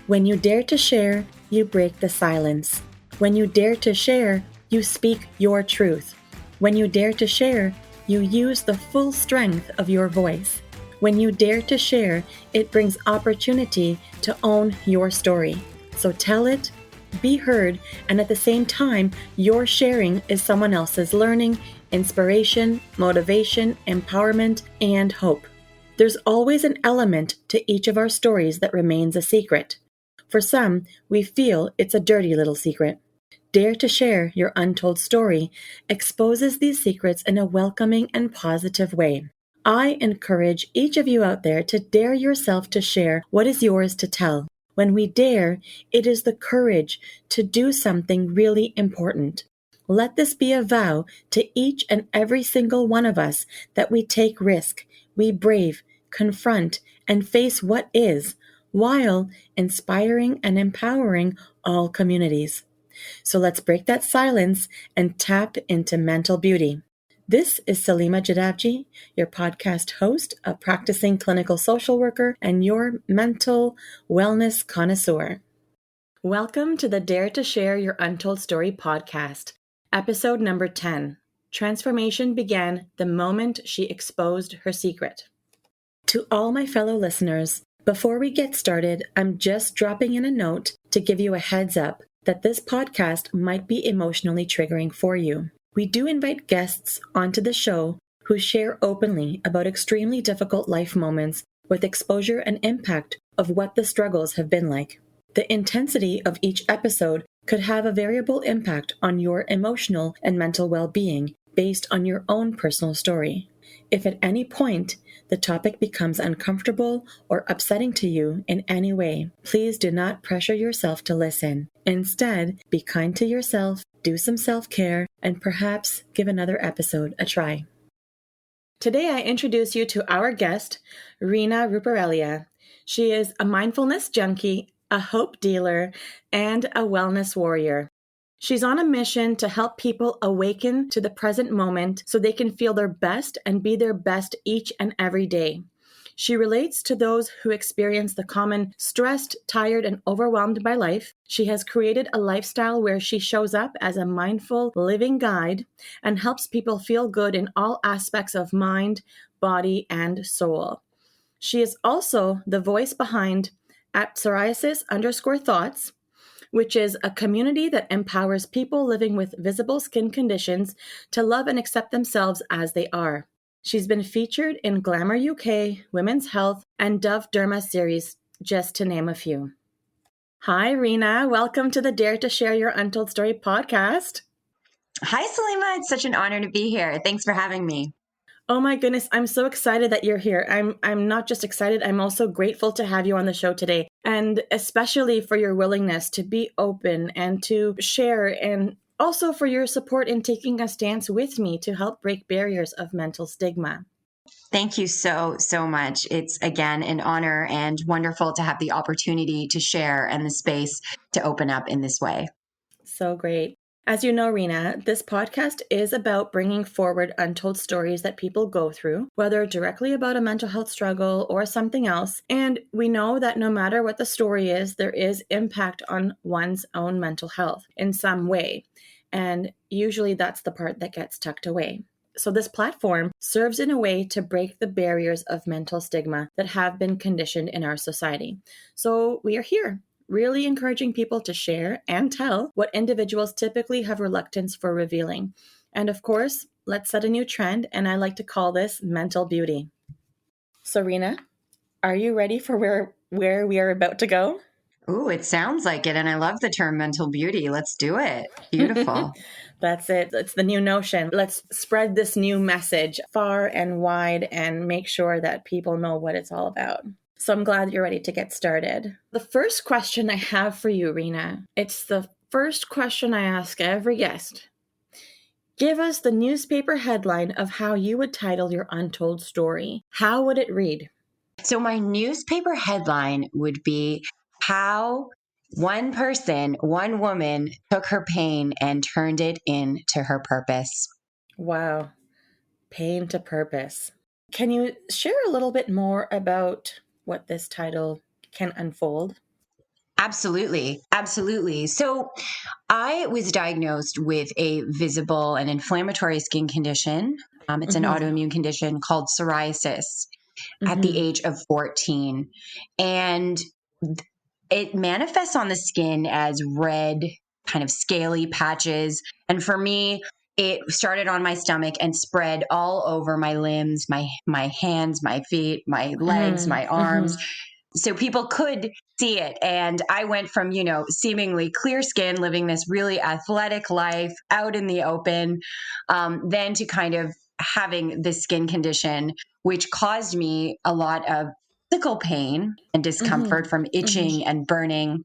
When you dare to share, you break the silence. When you dare to share, you speak your truth. When you dare to share, you use the full strength of your voice. When you dare to share, it brings opportunity to own your story. So tell it, be heard, and at the same time, your sharing is someone else's learning, inspiration, motivation, empowerment, and hope. There's always an element to each of our stories that remains a secret. For some, we feel it's a dirty little secret. Dare to share your untold story exposes these secrets in a welcoming and positive way. I encourage each of you out there to dare yourself to share what is yours to tell. When we dare, it is the courage to do something really important. Let this be a vow to each and every single one of us that we take risk, we brave, confront, and face what is, while inspiring and empowering all communities. So let's break that silence and tap into mental beauty. This is Salima Jadavji, your podcast host, a practicing clinical social worker, and your mental wellness connoisseur. Welcome to the Dare to Share Your Untold Story podcast, episode number 10. Transformation began the moment she exposed her secret. To all my fellow listeners, before we get started, I'm just dropping in a note to give you a heads up that this podcast might be emotionally triggering for you. We do invite guests onto the show who share openly about extremely difficult life moments with exposure and impact of what the struggles have been like. The intensity of each episode could have a variable impact on your emotional and mental well-being based on your own personal story. If at any point the topic becomes uncomfortable or upsetting to you in any way, please do not pressure yourself to listen. Instead, be kind to yourself, do some self-care, and perhaps give another episode a try. Today I introduce you to our guest, Reena Ruparelia. She is a mindfulness junkie, a hope dealer, and a wellness warrior. She's on a mission to help people awaken to the present moment so they can feel their best and be their best each and every day. She relates to those who experience the common stressed, tired, and overwhelmed by life. She has created a lifestyle where she shows up as a mindful living guide and helps people feel good in all aspects of mind, body, and soul. She is also the voice behind at psoriasis_thoughts, which is a community that empowers people living with visible skin conditions to love and accept themselves as they are. She's been featured in Glamour UK, Women's Health, and Dove Derma series, just to name a few. Hi, Reena. Welcome to the Dare to Share Your Untold Story podcast. Hi, Salima. It's such an honor to be here. Thanks for having me. Oh my goodness, I'm so excited that you're here. I'm not just excited, I'm also grateful to have you on the show today, and especially for your willingness to be open and to share, and also for your support in taking a stance with me to help break barriers of mental stigma. Thank you so much. It's, again, an honor and wonderful to have the opportunity to share and the space to open up in this way. So great. As you know, Reena, this podcast is about bringing forward untold stories that people go through, whether directly about a mental health struggle or something else. And we know that no matter what the story is, there is impact on one's own mental health in some way. And usually that's the part that gets tucked away. So this platform serves in a way to break the barriers of mental stigma that have been conditioned in our society. So we are here, really encouraging people to share and tell what individuals typically have reluctance for revealing. And of course, let's set a new trend, and I like to call this mental beauty. So, Reena, are you ready for where we are about to go? Ooh, it sounds like it. And I love the term mental beauty. Let's do it. Beautiful. That's it. It's the new notion. Let's spread this new message far and wide and make sure that people know what it's all about. So I'm glad you're ready to get started. The first question I have for you, Reena, it's the first question I ask every guest. Give us the newspaper headline of how you would title your untold story. How would it read? So my newspaper headline would be how one person, one woman took her pain and turned it into her purpose. Wow. Pain to purpose. Can you share a little bit more about what this title can unfold? Absolutely. Absolutely. So I was diagnosed with a visible and inflammatory skin condition. It's an Mm-hmm. autoimmune condition called psoriasis at the Mm-hmm. age of 14. And it manifests on the skin as red, kind of scaly patches. And for me, it started on my stomach and spread all over my limbs, my hands, my feet, my legs, my arms, Mm-hmm. so people could see it. And I went from, seemingly clear skin, living this really athletic life out in the open, then to kind of having this skin condition, which caused me a lot of physical pain and Mm-hmm. discomfort from Mm-hmm. itching and burning,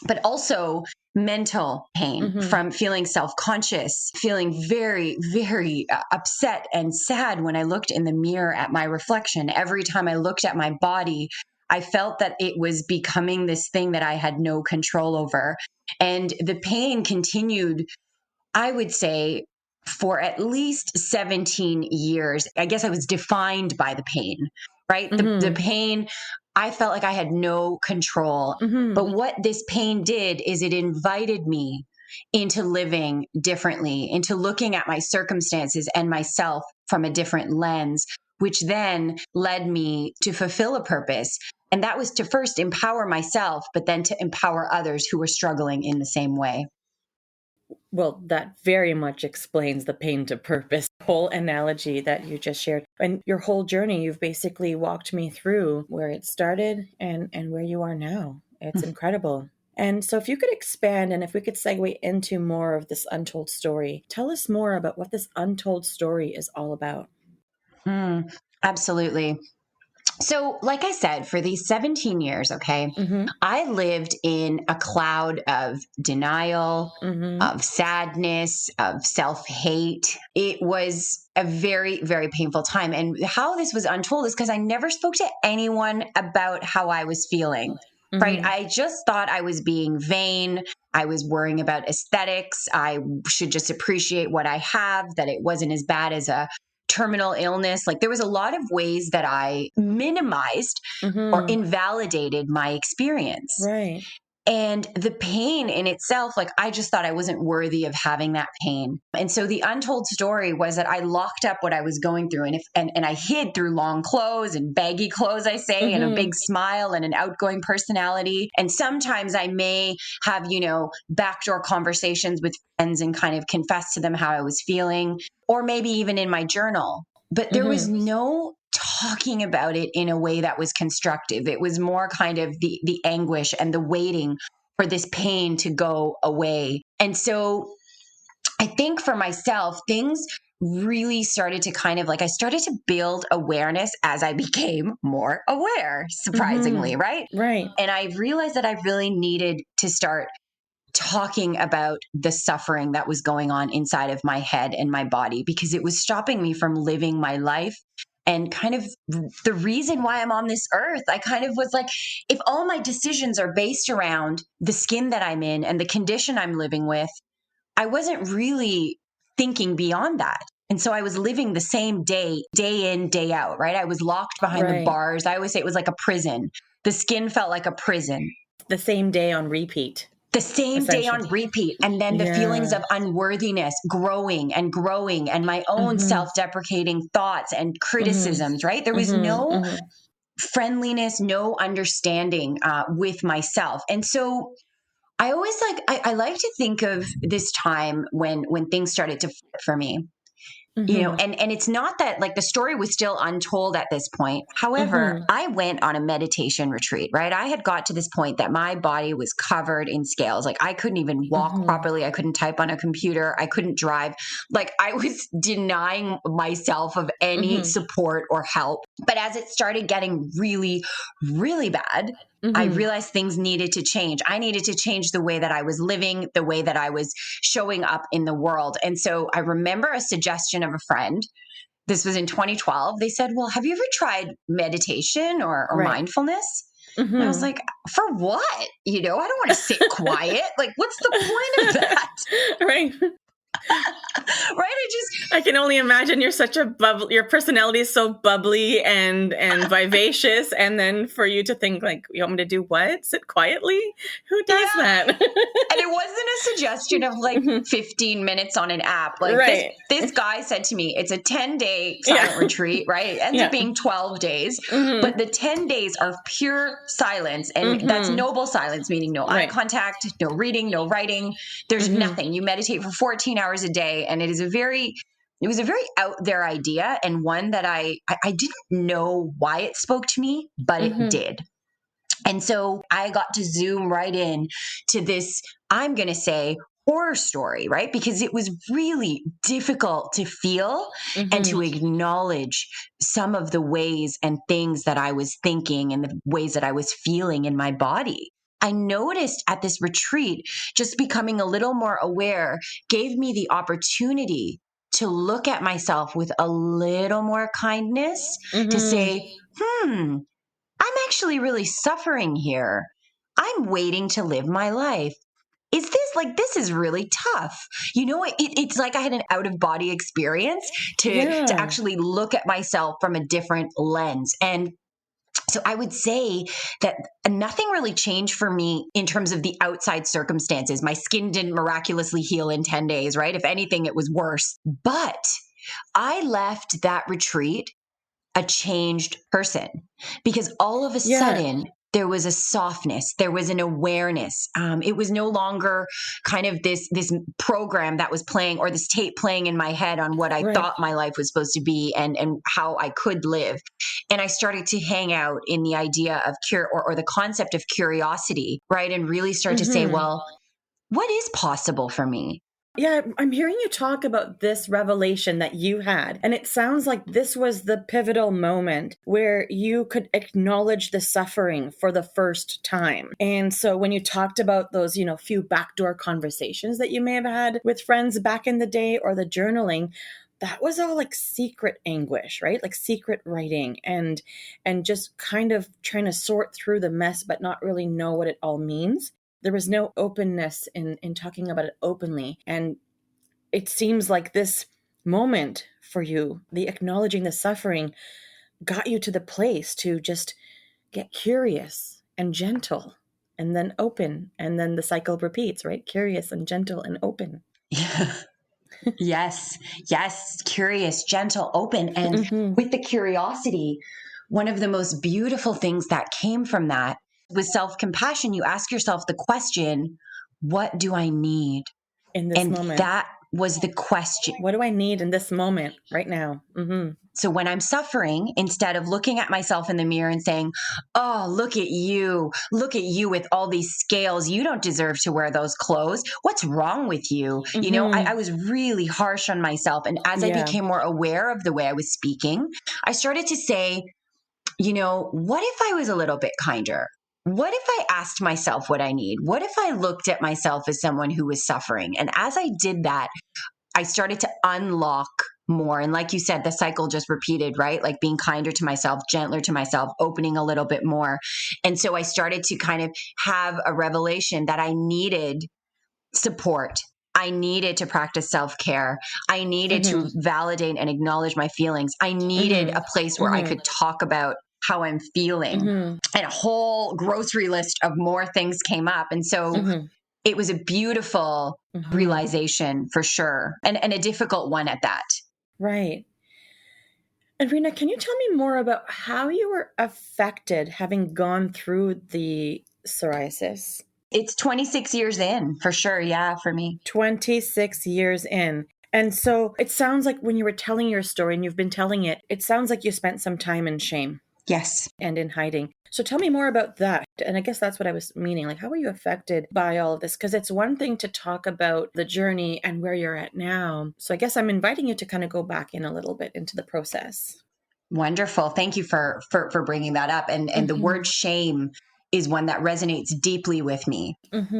but also mental pain Mm-hmm. from feeling self-conscious, feeling very, very upset and sad when I looked in the mirror at my reflection. Every time I looked at my body, I felt that it was becoming this thing that I had no control over. And the pain continued, I would say, for at least 17 years. I guess I was defined by the pain, right? The Mm-hmm. pain, I felt like I had no control. Mm-hmm. But what this pain did is it invited me into living differently, into looking at my circumstances and myself from a different lens, which then led me to fulfill a purpose. And that was to first empower myself, but then to empower others who were struggling in the same way. Well, that very much explains the pain to purpose whole analogy that you just shared. And your whole journey, you've basically walked me through where it started and where you are now. It's incredible. And so if you could expand and if we could segue into more of this untold story, tell us more about what this untold story is all about. Mm, absolutely. So, like I said, for these 17 years, okay, Mm-hmm. I lived in a cloud of denial, Mm-hmm. of sadness, of self hate. It was a very, very painful time. And how this was untold is because I never spoke to anyone about how I was feeling. Right. Mm-hmm. I just thought I was being vain. I was worrying about aesthetics. I should just appreciate what I have, that it wasn't as bad as a terminal illness. Like there was a lot of ways that I minimized or Mm-hmm. invalidated my experience. Right. And the pain in itself, like I just thought I wasn't worthy of having that pain. And so the untold story was that I locked up what I was going through and I hid through long clothes and baggy clothes, I say, and a Mm-hmm. big smile and an outgoing personality. And sometimes I may have, backdoor conversations with friends and kind of confess to them how I was feeling, or maybe even in my journal. But there was Mm-hmm. no talking about it in a way that was constructive. It was more kind of the anguish and the waiting for this pain to go away. And so I think for myself, things really started to kind of like I started to build awareness as I became more aware, surprisingly, right? Mm-hmm. Right. And I realized that I really needed to start talking about the suffering that was going on inside of my head and my body because it was stopping me from living my life. And kind of the reason why I'm on this earth, I kind of was like, if all my decisions are based around the skin that I'm in and the condition I'm living with, I wasn't really thinking beyond that. And so I was living the same day in, day out, right? I was locked behind the Right. bars. I always say it was like a prison. The skin felt like a prison. The same day on repeat, The same day essentially. on repeat. And then the feelings Yeah. of unworthiness growing, and my own Mm-hmm. self deprecating thoughts and Mm-hmm. criticisms, right? There was Mm-hmm. no Mm-hmm. friendliness, no understanding with myself. And so I always I like to think of this time when things started to flip for me, Mm-hmm. and it's not that like the story was still untold at this point. However, Mm-hmm. I went on a meditation retreat, right? I had got to this point that my body was covered in scales. Like I couldn't even walk Mm-hmm. properly. I couldn't type on a computer. I couldn't drive. Like I was denying myself of any Mm-hmm. support or help. But as it started getting really, really bad, I Mm-hmm. realized things needed to change. I needed to change the way that I was living, the way that I was showing up in the world. And so I remember a suggestion of a friend. This was in 2012. They said, well, have you ever tried meditation or Right. mindfulness? And I was Mm-hmm. like, for what? I don't want to sit quiet. Like, what's the point of that? Right. Right? I can only imagine you're such a your personality is so bubbly and vivacious. And then for you to think like, you want me to do what? Sit quietly? Who does that? And it wasn't a suggestion of like 15 minutes on an app. Like Right. this guy said to me, it's a 10-day silent retreat, right? It ends up being 12 days, but the 10 days are pure silence. And that's noble silence, meaning no eye contact, no reading, no writing. There's nothing. You meditate for 14 hours a day. And it was a very out there idea, and one that I didn't know why it spoke to me, but it did. And so I got to zoom right in to this, I'm going to say, horror story, right? Because it was really difficult to feel and to acknowledge some of the ways and things that I was thinking and the ways that I was feeling in my body. I noticed at this retreat, just becoming a little more aware gave me the opportunity to look at myself with a little more kindness, to say, I'm actually really suffering here. I'm waiting to live my life. This is really tough. You know, it's like I had an out of body experience to actually look at myself from a different lens. And so I would say that nothing really changed for me in terms of the outside circumstances. My skin didn't miraculously heal in 10 days, right? If anything, it was worse. But I left that retreat a changed person, because all of a sudden there was a softness, there was an awareness. It was no longer kind of this program that was playing, or this tape playing in my head on what I thought my life was supposed to be and how I could live. And I started to hang out in the idea of or the concept of curiosity, right? And really start to say, well, what is possible for me? Yeah, I'm hearing you talk about this revelation that you had. And it sounds like this was the pivotal moment where you could acknowledge the suffering for the first time. And so when you talked about those, few backdoor conversations that you may have had with friends back in the day, or the journaling, that was all like secret anguish, right? Like secret writing and just kind of trying to sort through the mess, but not really know what it all means. There was no openness in talking about it openly. And it seems like this moment for you, the acknowledging the suffering, got you to the place to just get curious and gentle and then open. And then the cycle repeats, right? Curious and gentle and open. Yeah. Yes. Curious, gentle, open. And with the curiosity, one of the most beautiful things that came from that was self-compassion. You ask yourself the question, what do I need in this moment? That was the question. What do I need in this moment right now? So when I'm suffering, instead of looking at myself in the mirror and saying, oh, look at you with all these scales. You don't deserve to wear those clothes. What's wrong with you? You know, I was really harsh on myself. And as I became more aware of the way I was speaking, I started to say, what if I was a little bit kinder? What if I asked myself what I need? What if I looked at myself as someone who was suffering? And as I did that, I started to unlock more. And like you said, the cycle just repeated, right? Like being kinder to myself, gentler to myself, opening a little bit more. And so I started to kind of have a revelation that I needed support. I needed to practice self-care. I needed to validate and acknowledge my feelings. I needed a place where I could talk about how I'm feeling. And a whole grocery list of more things came up. And so it was a beautiful realization for sure. And a difficult one at that. Right. And Reena, can you tell me more about how you were affected having gone through the psoriasis? It's 26 years in, for sure. Yeah, for me. 26 years in. And so it sounds like when you were telling your story and you've been telling it, it sounds like you spent some time in shame. Yes. And in hiding. So tell me more about that. And I guess that's what I was meaning. Like, how were you affected by all of this? Because it's one thing to talk about the journey and where you're at now. So I guess I'm inviting you to kind of go back in a little bit into the process. Wonderful. Thank you for bringing that up. And the word shame is one that resonates deeply with me.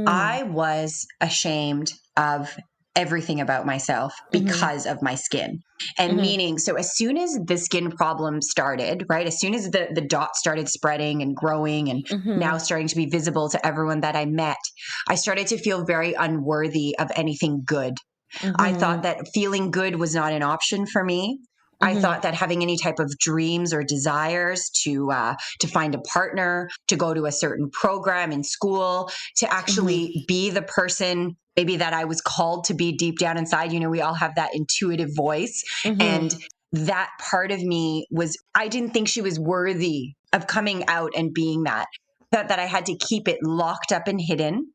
I was ashamed of everything about myself because of my skin. And meaning, so as soon as the skin problem started, right, as soon as the dots started spreading and growing and now starting to be visible to everyone that I met, I started to feel very unworthy of anything good. I thought Mhm. that feeling good was not an option for me. I Mhm. thought that having any type of dreams or desires to find a partner, to go to a certain program in school, to Mhm. actually be the person maybe that I was called to be deep down inside. We all have that intuitive voice. Mhm. And that part of me I didn't think she was worthy of coming out and being that I had to keep it locked up and hidden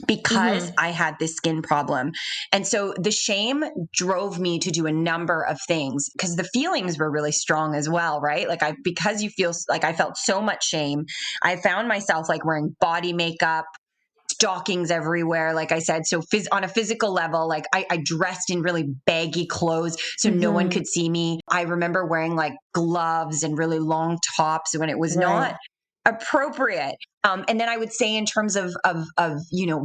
because Mhm. I had this skin problem. And so the shame drove me to do a number of things because the feelings were really strong as well, right? Because you feel like I felt so much shame, I found myself like wearing body makeup, stockings everywhere, like I said. So on a physical level, like I dressed in really baggy clothes so no one Mhm. could see me. I remember wearing like gloves and really long tops when it was Right. not appropriate. And then I would say in terms of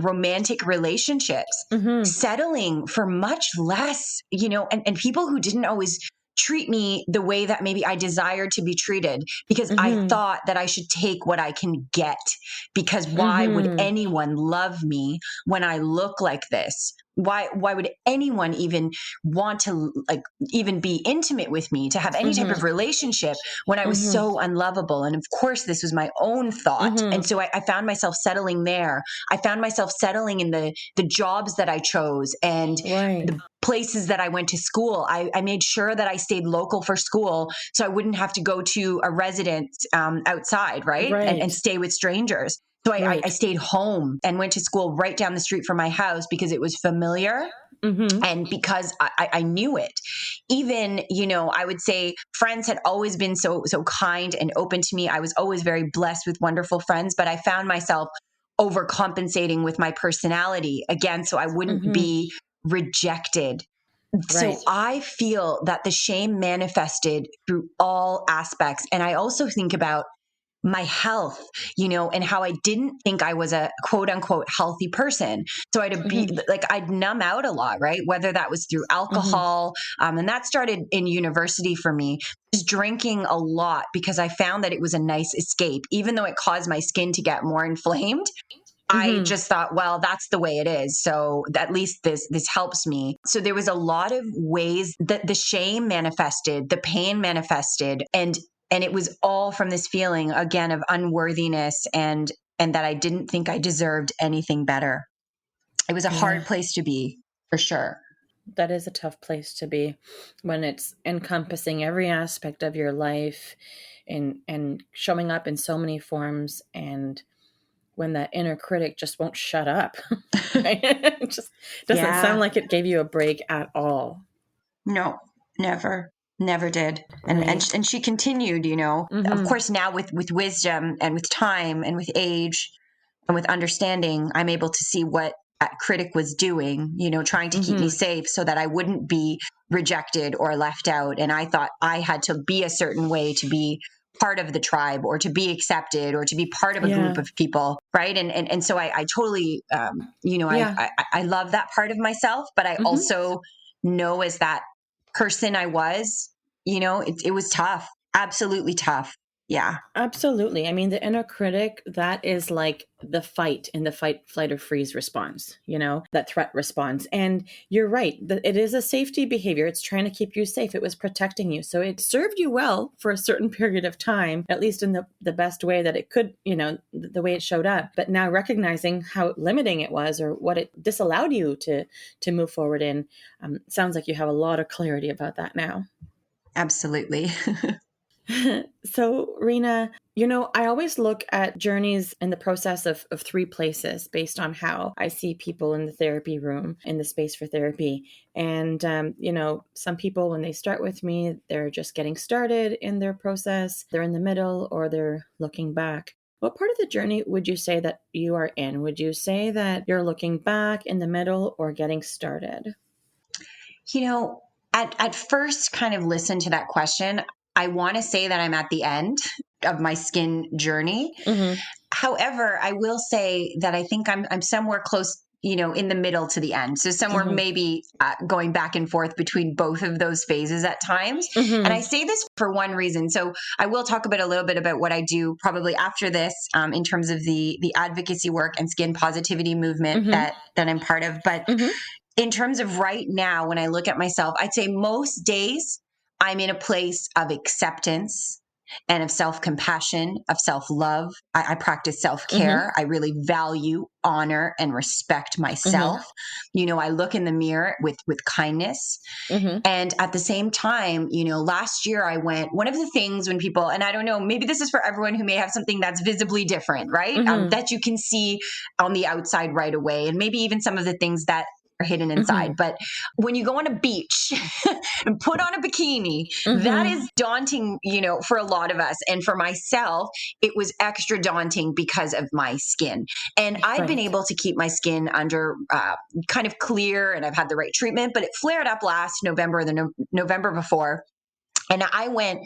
romantic relationships, Mhm. settling for much less, and people who didn't always treat me the way that maybe I desired to be treated because I Mhm. thought that I should take what I can get, because why would Mhm. anyone love me when I look like this? Why would anyone even want to like even be intimate with me, to have any type of Mhm. relationship when I was Mhm. so unlovable? And of course, this was my own thought. And Mhm. so I found myself settling there. I found myself settling in the jobs that I chose and Right. the places that I went to school. I made sure that I stayed local for school so I wouldn't have to go to a residence outside, right? And Right. stay with strangers. So I Right. stayed home and went to school right down the street from my house because it was familiar Mhm. and because I knew it. Even, I would say friends had always been so kind and open to me. I was always very blessed with wonderful friends, but I found myself overcompensating with my personality again so I wouldn't Mhm. be rejected. So Right. I feel that the shame manifested through all aspects. And I also think about my health, and how I didn't think I was a quote unquote healthy person. So Mhm. I'd numb out a lot, right? Whether that was through Mhm. alcohol. And that started in university for me, just drinking a lot because I found that it was a nice escape, even though it caused my skin to get more inflamed. I Mhm. just thought, well, that's the way it is. So at least this helps me. So there was a lot of ways that the shame manifested, the pain manifested, and it was all from this feeling again of unworthiness and that I didn't think I deserved anything better. It was a Yeah. hard place to be, for sure. That is a tough place to be when it's encompassing every aspect of your life and showing up in so many forms, and when that inner critic just won't shut up. Right? It just doesn't sound Yeah. like it gave you a break at all. No, never. Never did. And Right. and she continued, Of Mhm. course now with wisdom and with time and with age and with understanding, I'm able to see what that critic was doing, trying to keep me Mhm. safe so that I wouldn't be rejected or left out. And I thought I had to be a certain way to be part of the tribe or to be accepted or to be part of a group Yeah. of people. Right. And so I totally, Yeah. I love that part of myself, but I Mhm. also know as that person I was, it was tough, absolutely tough. Yeah. Absolutely. I mean, the inner critic, that is like the fight in the fight, flight, or freeze response, that threat response. And you're right. It is a safety behavior. It's trying to keep you safe. It was protecting you. So it served you well for a certain period of time, at least in the best way that it could, the way it showed up. But now recognizing how limiting it was or what it disallowed you to move forward in, sounds like you have a lot of clarity about that now. Absolutely. So, Reena, I always look at journeys in the process of three places based on how I see people in the therapy room, in the space for therapy. And, some people, when they start with me, they're just getting started in their process, they're in the middle, or they're looking back. What part of the journey would you say that you are in? Would you say that you're looking back, in the middle, or getting started? You know, at first kind of listen to that question, I want to say that I'm at the end of my skin journey. Mm-hmm. However, I will say that I think I'm somewhere close, in the middle to the end. So somewhere Mm-hmm. maybe going back and forth between both of those phases at times. And I Mm-hmm. say this for one reason. So I will talk about a little bit about what I do probably after this in terms of the advocacy work and skin positivity movement Mm-hmm. that I'm part of. But Mm-hmm. in terms of right now, when I look at myself, I'd say most days I'm in a place of acceptance and of self compassion, of self love. I practice self Mm-hmm. care. I really value, honor, and respect Mm-hmm. myself. I look in the mirror with kindness. Mm-hmm. And at the same time, last year I went, one of the things when people, and I don't know, maybe this is for everyone who may have something that's visibly different, right? Mm-hmm. That you can see on the outside right away. And maybe even some of the things that are hidden Mm-hmm. inside. But when you go on a beach and put on a bikini, that Mm-hmm. is daunting, for a lot of us. And for myself, it was extra daunting because of my skin. And I'd been Right. able to keep my skin under kind of clear, and I've had the right treatment, but it flared up last November, November before. And I went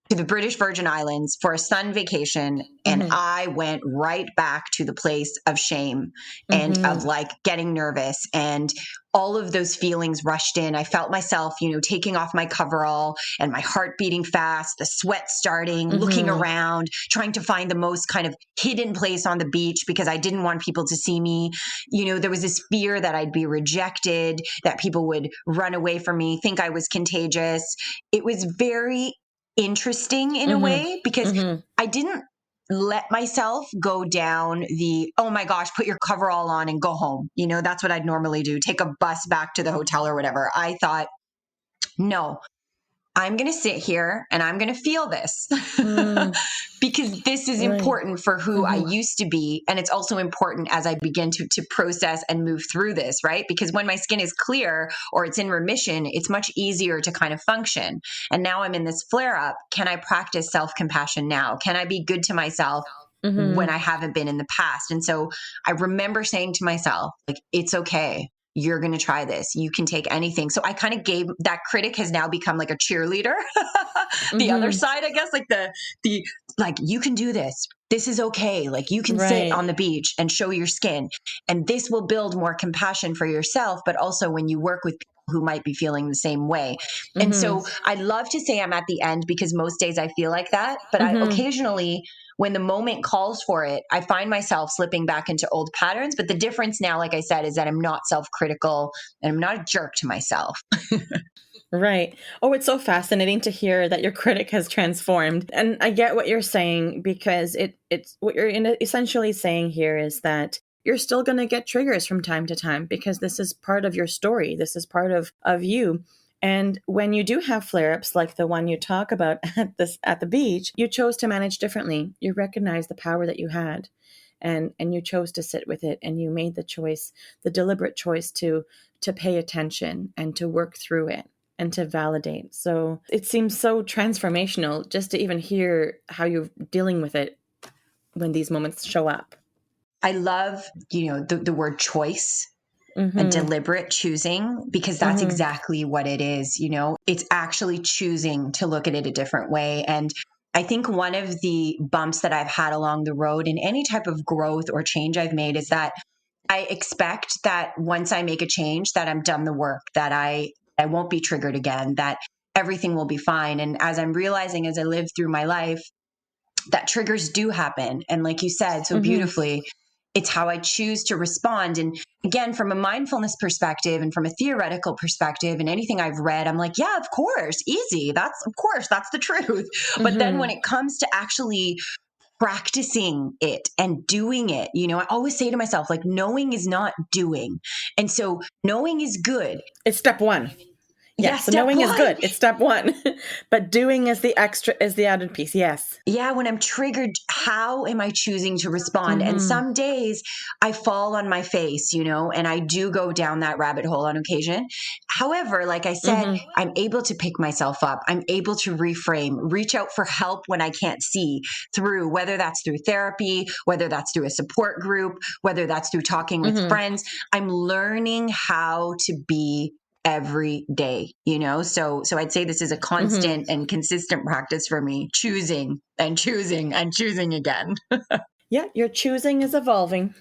to the British Virgin Islands for a sun vacation. And Mm-hmm. I went right back to the place of shame and of Mm-hmm. like getting nervous, and all of those feelings rushed in. I felt myself, taking off my coverall and my heart beating fast, the sweat starting, looking Mm-hmm. around, trying to find the most kind of hidden place on the beach because I didn't want people to see me. There was this fear that I'd be rejected, that people would run away from me, think I was contagious. It was very interesting in a Mm-hmm. way because Mm-hmm. I didn't let myself go down the, oh my gosh, put your coverall on and go home. That's what I'd normally do. Take a bus back to the hotel or whatever. I thought, no, I'm going to sit here and I'm going to feel this Mm. because this is Right. important for who I Mm-hmm. used to be. And it's also important as I begin to process and move through this, right? Because when my skin is clear or it's in remission, it's much easier to kind of function. And now I'm in this flare up. Can I practice self compassion now? Can I be good to myself when Mm-hmm. I haven't been in the past? And so I remember saying to myself, like, it's okay. You're going to try this. You can take anything. So I kind of gave that critic has now become like a cheerleader. The other Mm-hmm. side, I guess, like the like, you can do this. This is okay. Like, you can sit Right. on the beach and show your skin, and this will build more compassion for yourself, but also when you work with people who might be feeling the same way. And Mm-hmm. so I love to say I'm at the end because most days I feel like that, but I Mm-hmm. occasionally, when the moment calls for it, I find myself slipping back into old patterns. But the difference now, like I said, is that I'm not self-critical and I'm not a jerk to myself. Right. Oh, it's so fascinating to hear that your critic has transformed. And I get what you're saying because it's what you're essentially saying here is that you're still going to get triggers from time to time because this is part of your story. This is part of you. And when you do have flare-ups like the one you talk about at the beach, you chose to manage differently. You recognize the power that you had and you chose to sit with it, and you made the choice, the deliberate choice to pay attention and to work through it and to validate. So it seems so transformational just to even hear how you're dealing with it when these moments show up. I love, the word choice, a Mm-hmm. deliberate choosing, because that's Mm-hmm. exactly what it is. It's actually choosing to look at it a different way. And I think one of the bumps that I've had along the road in any type of growth or change I've made is that I expect that once I make a change, that I'm done the work, that I won't be triggered again, that everything will be fine. And as I'm realizing as I live through my life, that triggers do happen. And like you said so Mm-hmm. beautifully, it's how I choose to respond. And again, from a mindfulness perspective and from a theoretical perspective and anything I've read, I'm like, yeah, of course, easy. Of course, that's the truth. But then when Mm-hmm. it comes to actually practicing it and doing it, I always say to myself, like, knowing is not doing. And so knowing is good. It's step one. Yeah, Yes. So step knowing is one. good. It's step one. But doing is the extra, is the added piece. Yes. Yeah, when I'm triggered, how am I choosing to respond? And Mm-hmm. some days I fall on my face, and I do go down that rabbit hole on occasion. However, like I said, Mm-hmm. I'm able to pick myself up. I'm able to reframe, reach out for help when I can't see through, whether that's through therapy, whether that's through a support group, whether that's through talking with Mm-hmm. friends. I'm learning how to be every day, so I'd say this is a Mm-hmm. constant and consistent practice for me, choosing and choosing and choosing again. Yeah, your choosing is evolving.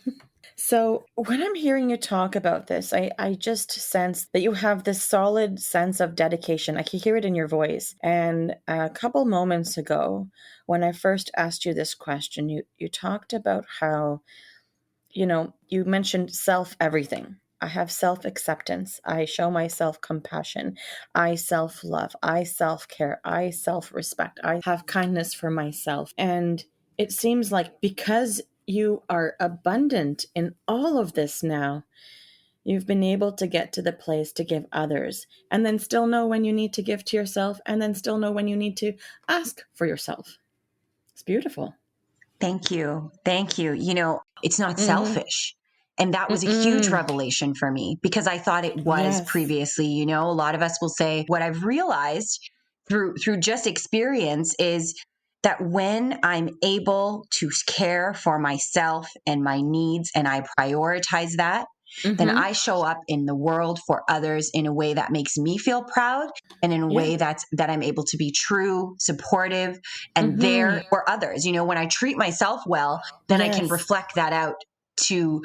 So, when I'm hearing you talk about this, I just sense that you have this solid sense of dedication. I can hear it in your voice. And a couple moments ago, when I first asked you this question, you talked about how, you mentioned self everything. I have self-acceptance. I show myself compassion. I self-love. I self-care. I self-respect. I have kindness for myself. And it seems like because you are abundant in all of this now, you've been able to get to the place to give others, and then still know when you need to give to yourself, and then still know when you need to ask for yourself. It's beautiful. Thank you. Thank you. It's not Mm-hmm. selfish. And that was a huge Mm-mm. revelation for me because I thought it was Yes. previously. A lot of us will say what I've realized through just experience is that when I'm able to care for myself and my needs and I prioritize that, then Mm-hmm. I show up in the world for others in a way that makes me feel proud and in a Yeah. way that I'm able to be true, supportive, and Mm-hmm. there for others. When I treat myself well, then I can Yes. reflect that out to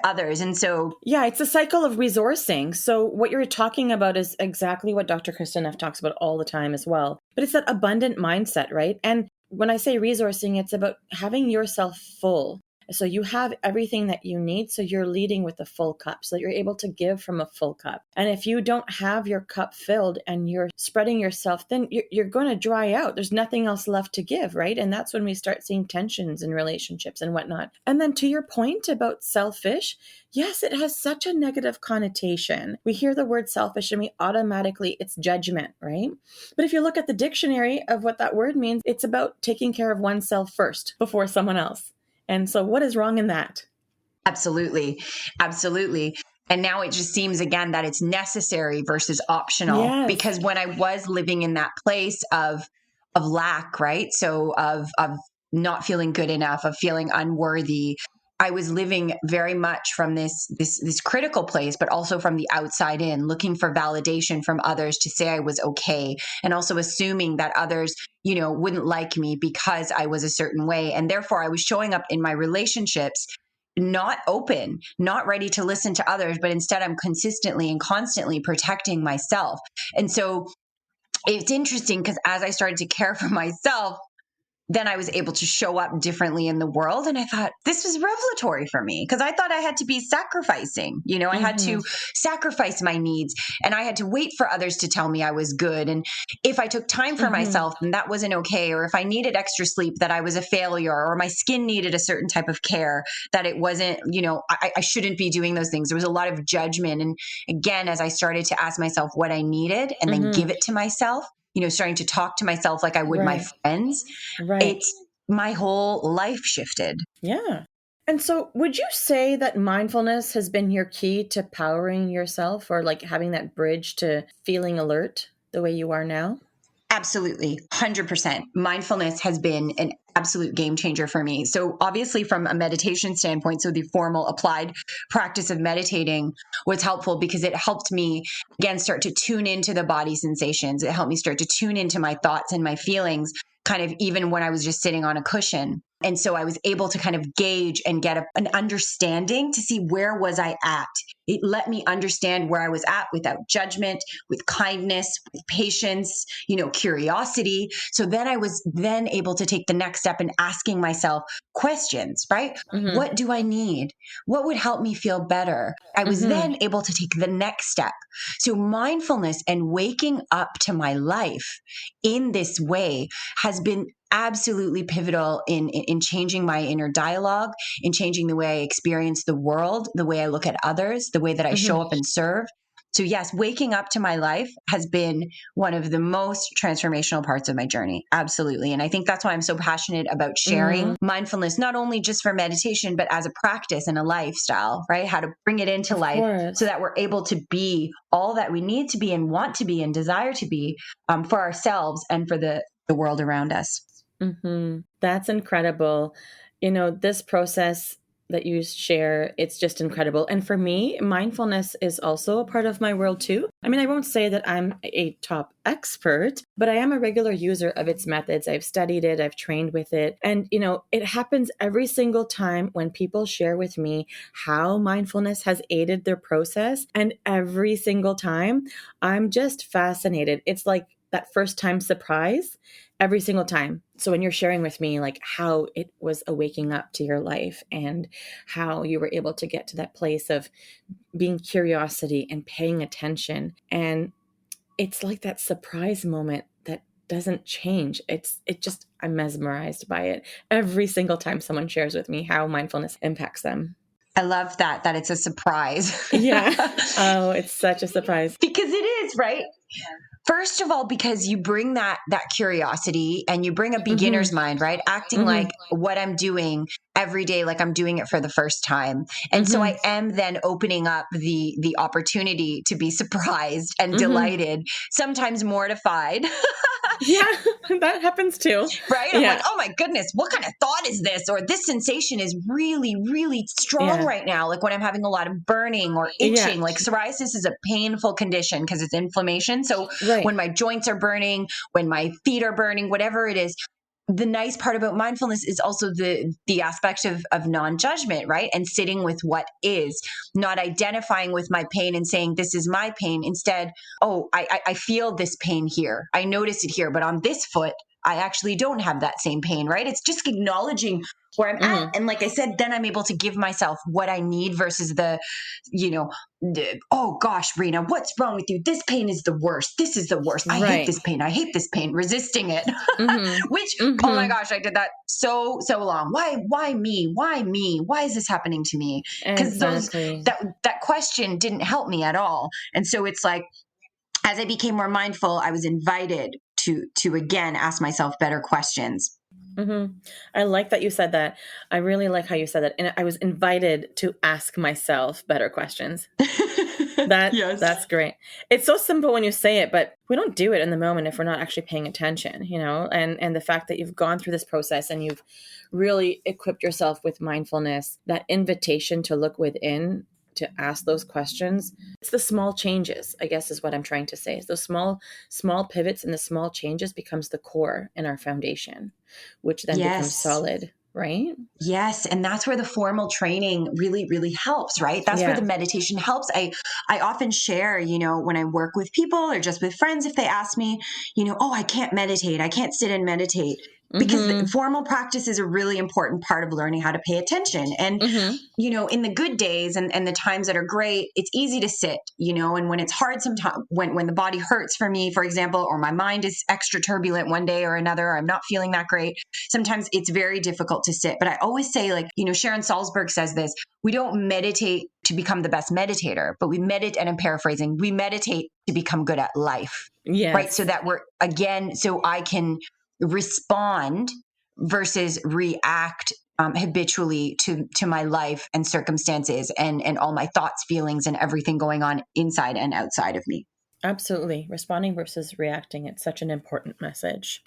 others. And so Yeah, it's a cycle of resourcing. So what you're talking about is exactly what Dr. Kristen Neff talks about all the time as well. But it's that abundant mindset, right? And when I say resourcing, it's about having yourself full. So you have everything that you need. So you're leading with a full cup so that you're able to give from a full cup. And if you don't have your cup filled and you're spreading yourself, then you're going to dry out. There's nothing else left to give, right? And that's when we start seeing tensions in relationships and whatnot. And then to your point about selfish, yes, it has such a negative connotation. We hear the word selfish and we automatically, it's judgment, right? But if you look at the dictionary of what that word means, it's about taking care of oneself first before someone else. And so what is wrong in that? absolutely, absolutely. And now it just seems again that it's necessary versus optional Yes. because when I was living in that place of lack, right? So of not feeling good enough, of feeling unworthy, I was living very much from this critical place, but also from the outside in, looking for validation from others to say I was okay, and also assuming that others, wouldn't like me because I was a certain way, and therefore I was showing up in my relationships not open, not ready to listen to others, but instead I'm consistently and constantly protecting myself. And so it's interesting because as I started to care for myself, then I was able to show up differently in the world. And I thought this was revelatory for me because I thought I had to be sacrificing. I had Mm-hmm. to sacrifice my needs and I had to wait for others to tell me I was good. And if I took time for Mm-hmm. myself, then that wasn't okay. Or if I needed extra sleep, that I was a failure, or my skin needed a certain type of care, that it wasn't, I shouldn't be doing those things. There was a lot of judgment. And again, as I started to ask myself what I needed and then Mm-hmm. give it to myself, starting to talk to myself like I would my Right. friends, Right. it's my whole life shifted. Yeah. And so would you say that mindfulness has been your key to powering yourself or like having that bridge to feeling alert the way you are now? Absolutely, 100%. Mindfulness has been an absolute game changer for me. So, obviously, from a meditation standpoint, so the formal applied practice of meditating was helpful because it helped me, again, start to tune into the body sensations. It helped me start to tune into my thoughts and my feelings, kind of even when I was just sitting on a cushion. And so I was able to kind of gauge and get an understanding to see where was I at. It let me understand where I was at without judgment, with kindness, with patience, curiosity. So then I was then able to take the next step in asking myself questions, right? Mm-hmm. What do I need? What would help me feel better? I was Mm-hmm. then able to take the next step. So mindfulness and waking up to my life in this way has been absolutely pivotal in changing my inner dialogue, in changing the way I experience the world, the way I look at others, the way that I show Mm-hmm. up and serve. So yes, waking up to my life has been one of the most transformational parts of my journey. Absolutely. And I think that's why I'm so passionate about Mm-hmm. sharing mindfulness, not only just for meditation, but as a practice and a lifestyle, right? How to bring it into Of life so course. that we're able to be all that we need to be and want to be and desire to be, for ourselves and for the world around us. Mm-hmm. That's incredible. This process that you share, it's just incredible. And for me, mindfulness is also a part of my world too. I mean, I won't say that I'm a top expert, but I am a regular user of its methods. I've studied it, I've trained with it. And, it happens every single time when people share with me how mindfulness has aided their process. And every single time, I'm just fascinated. It's like, that first time surprise every single time. So when you're sharing with me like how it was a waking up to your life and how you were able to get to that place of being curiosity and paying attention, and it's like that surprise moment that doesn't change. I'm mesmerized by it every single time someone shares with me how mindfulness impacts them. I love that it's a surprise. Yeah. Oh, it's such a surprise. Because it is, right? First of all, because you bring that curiosity and you bring a beginner's mind, right? Acting like what I'm doing every day, like I'm doing it for the first time. And so I am then opening up the opportunity to be surprised and delighted, sometimes mortified. Yeah, that happens too. Right? I'm Yeah. like, oh my goodness, what kind of thought is this? Or this sensation is really, really strong right now. Like when I'm having a lot of burning or itching, like psoriasis is a painful condition because it's inflammation. So Right. when my joints are burning, when my feet are burning, whatever it is, the nice part about mindfulness is also the aspect of non-judgment, right? And sitting with what is, not identifying with my pain and saying, this is my pain. Instead, I feel this pain here. I notice it here, but on this foot, I actually don't have that same pain, right? It's just acknowledging where I'm at. And like I said, then I'm able to give myself what I need versus oh gosh, Reena, what's wrong with you? This pain is the worst. This is the worst. I hate this pain. I hate this pain. Resisting it, which, oh my gosh, I did that so long. Why me? Why me? Why is this happening to me? Because that question didn't help me at all. And so it's like, as I became more mindful, I was invited to again ask myself better questions. I like that you said that. I really like how you said that. And I was invited to ask myself better questions. That's great. It's so simple when you say it, but we don't do it in the moment if we're not actually paying attention, and the fact that you've gone through this process and you've really equipped yourself with mindfulness, that invitation to look within, to ask those questions. It's the small changes, I guess, is what I'm trying to say. It's those small pivots and the small changes becomes the core in our foundation, which then becomes solid, right? Yes. And that's where the formal training really, really helps, right? That's where the meditation helps. I often share, when I work with people or just with friends, if they ask me, oh, I can't meditate. I can't sit and meditate. Because the formal practice is a really important part of learning how to pay attention. And, in the good days and the times that are great, it's easy to sit, and when it's hard sometimes, when the body hurts for me, for example, or my mind is extra turbulent one day or another, or I'm not feeling that great, sometimes it's very difficult to sit. But I always say, like, Sharon Salzberg says this, we don't meditate to become the best meditator, but we meditate, and I'm paraphrasing, we meditate to become good at life. Yes. Right. So that so I can respond versus react habitually to my life and circumstances and all my thoughts, feelings, and everything going on inside and outside of me. Absolutely. Responding versus reacting. It's such an important message.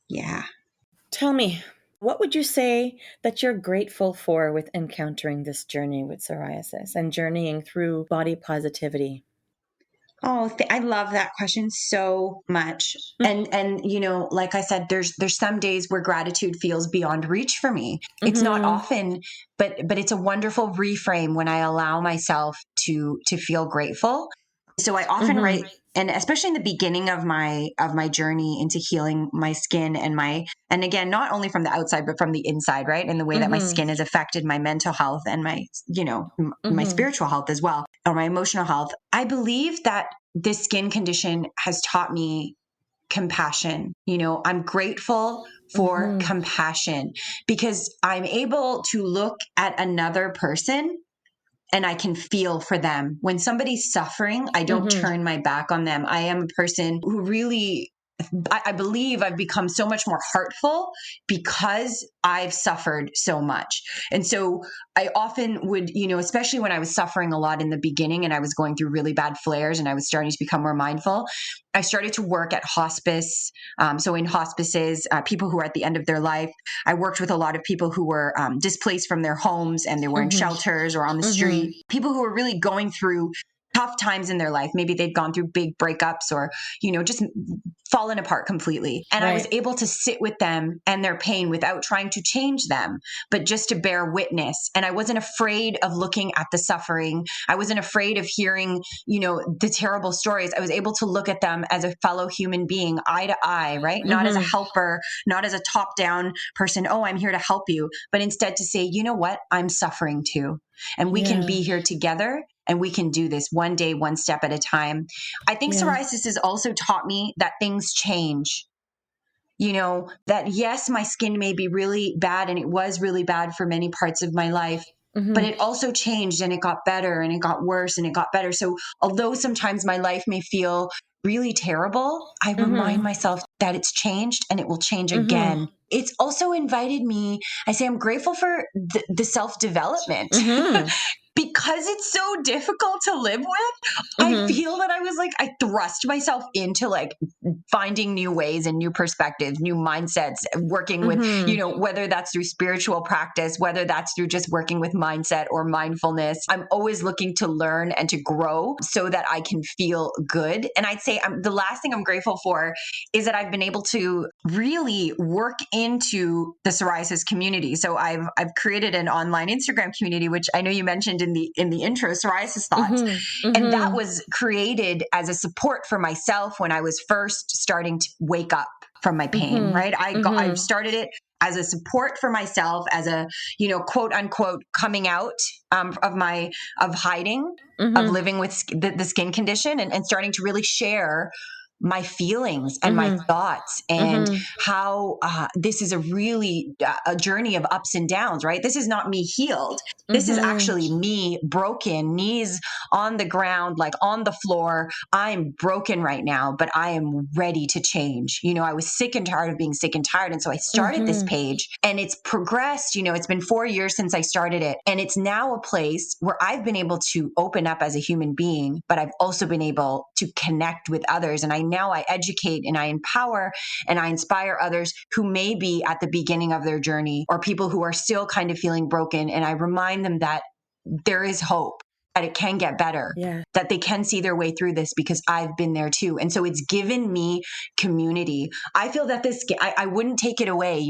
Yeah. Tell me, what would you say that you're grateful for with encountering this journey with psoriasis and journeying through body positivity? Oh, I love that question so much. And like I said, there's some days where gratitude feels beyond reach for me. It's not often, but it's a wonderful reframe when I allow myself to feel grateful. So I often write, and especially in the beginning of my journey into healing my skin and again, not only from the outside, but from the inside, right? And the way that my skin has affected my mental health and my, my spiritual health as well, or my emotional health. I believe that this skin condition has taught me compassion. I'm grateful for compassion because I'm able to look at another person and I can feel for them. When somebody's suffering, I don't turn my back on them. I am a person who really, I believe I've become so much more heartful because I've suffered so much. And so I often would, especially when I was suffering a lot in the beginning and I was going through really bad flares and I was starting to become more mindful, I started to work at hospice. So in hospices, people who are at the end of their life, I worked with a lot of people who were displaced from their homes and they were in shelters or on the street, people who were really going through tough times in their life. Maybe they'd gone through big breakups or, just fallen apart completely. And I was able to sit with them and their pain without trying to change them, but just to bear witness. And I wasn't afraid of looking at the suffering. I wasn't afraid of hearing, the terrible stories. I was able to look at them as a fellow human being, eye to eye, right? Not as a helper, not as a top down person. Oh, I'm here to help you, but instead to say, you know what? I'm suffering too. And we can be here together and we can do this one day, one step at a time. I think psoriasis has also taught me that things change. That yes, my skin may be really bad and it was really bad for many parts of my life, but it also changed and it got better and it got worse and it got better. So although sometimes my life may feel really terrible, I remind myself that it's changed and it will change again. It's also invited me, I say I'm grateful for the self-development because it's so difficult to live with. I feel that I thrust myself into finding new ways and new perspectives, new mindsets, working with, whether that's through spiritual practice, whether that's through just working with mindset or mindfulness. I'm always looking to learn and to grow so that I can feel good. And I'd say the last thing I'm grateful for is that I've been able to really work into the psoriasis community. So I've created an online Instagram community, which I know you mentioned in the intro, Psoriasis Thoughts. And that was created as a support for myself when I was first starting to wake up from my pain, right? I started it as a support for myself, as a, quote unquote, coming out of hiding, of living with the skin condition and starting to really share my feelings and my thoughts and how this is a really a journey of ups and downs, right? This is not me healed. This is actually me broken, knees on the ground, like on the floor. I'm broken right now, but I am ready to change. I was sick and tired of being sick and tired. And so I started this page and it's progressed. It's been 4 years since I started it. And it's now a place where I've been able to open up as a human being, but I've also been able to connect with others. And I educate and I empower and I inspire others who may be at the beginning of their journey or people who are still kind of feeling broken. And I remind them that there is hope, that it can get better, that they can see their way through this because I've been there too. And so it's given me community. I feel that I wouldn't take it away.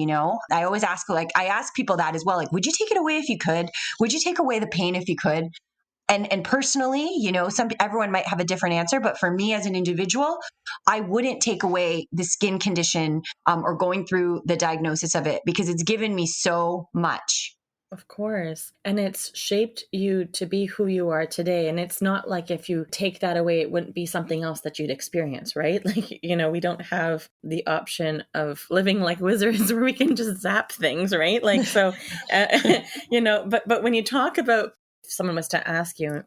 I always ask, I ask people that as well. Would you take it away if you could? Would you take away the pain if you could? And personally, everyone might have a different answer, but for me as an individual, I wouldn't take away the skin condition or going through the diagnosis of it because it's given me so much. Of course. And it's shaped you to be who you are today. And it's not like if you take that away, it wouldn't be something else that you'd experience, right? We don't have the option of living like wizards where we can just zap things, right? But when you talk about, if someone was to ask you,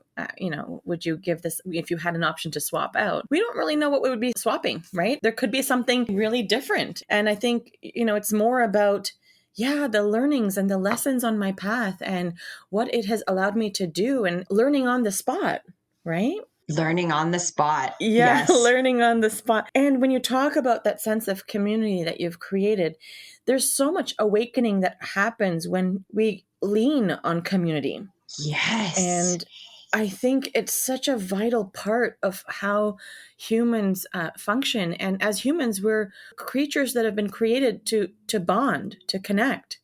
would you give this, if you had an option to swap out, we don't really know what we would be swapping, right? There could be something really different. And I think, it's more about, the learnings and the lessons on my path and what it has allowed me to do and learning on the spot, right? Learning on the spot. Yeah, yes. Learning on the spot. And when you talk about that sense of community that you've created, there's so much awakening that happens when we lean on community. Yes. And I think it's such a vital part of how humans function. And as humans, we're creatures that have been created to bond, to connect.